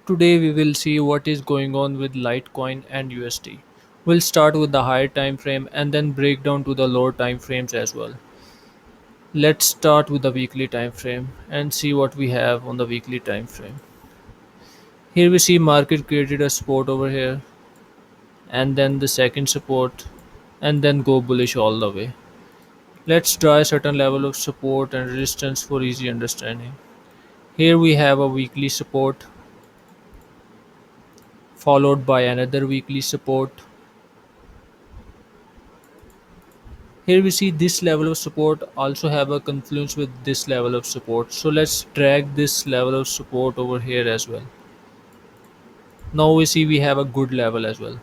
Today we will see what is going on with Litecoin and USD. We'll start with the higher time frame and then break down to the lower time frames as well. Let's start with the weekly time frame and see what we have on the weekly time frame. Here we see market created a support over here and then the second support and then go bullish all the way. Let's draw a certain level of support and resistance for easy understanding. Here we have a weekly support followed by another weekly support. Here we see this level of support also have a confluence with this level of support. So let's drag this level of support over here as well. Now we see we have a good level as well.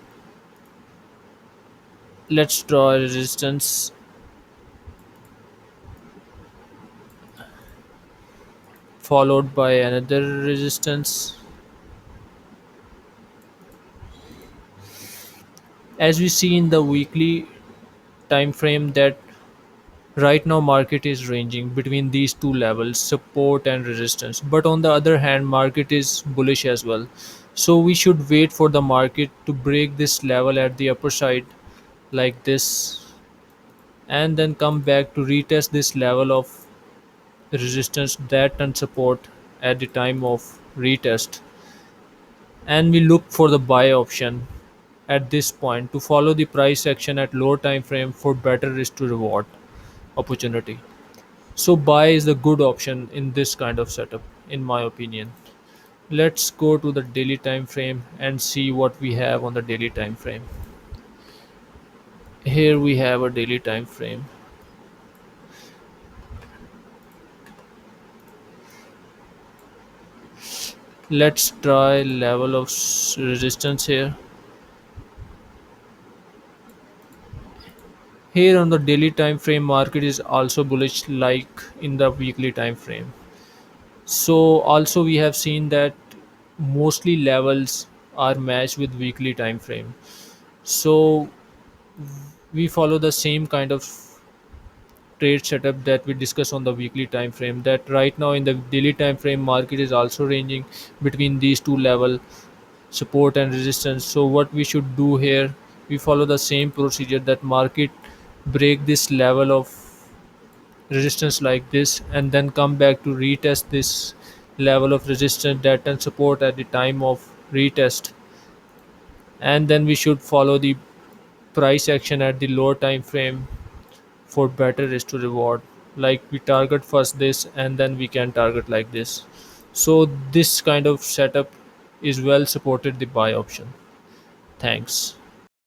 Let's draw a resistance followed by another resistance. As we see in the weekly time frame that right now market is ranging between these two levels, support and resistance, but on the other hand market is bullish as well. So we should wait for the market to break this level at the upper side like this and then come back to retest this level of resistance that and support at the time of retest, and we look for the buy option at this point to follow the price action at lower time frame for better risk to reward opportunity. So buy is the good option in this kind of setup in my opinion. Let's go to the daily time frame and see what we have on the daily time frame. Here we have a daily time frame. Let's try level of resistance here. Here on the daily time frame market is also bullish like in the weekly time frame. So also we have seen that mostly levels are matched with weekly time frame. So we follow the same kind of trade setup that we discussed on the weekly time frame, that right now in the daily time frame market is also ranging between these two level support and resistance. So what we should do here, we follow the same procedure that market break this level of resistance like this and then come back to retest this level of resistance that and support at the time of retest, and then we should follow the price action at the lower time frame for better risk to reward. Like we target first this and then we can target like this. So this kind of setup is well supported the buy option. Thanks.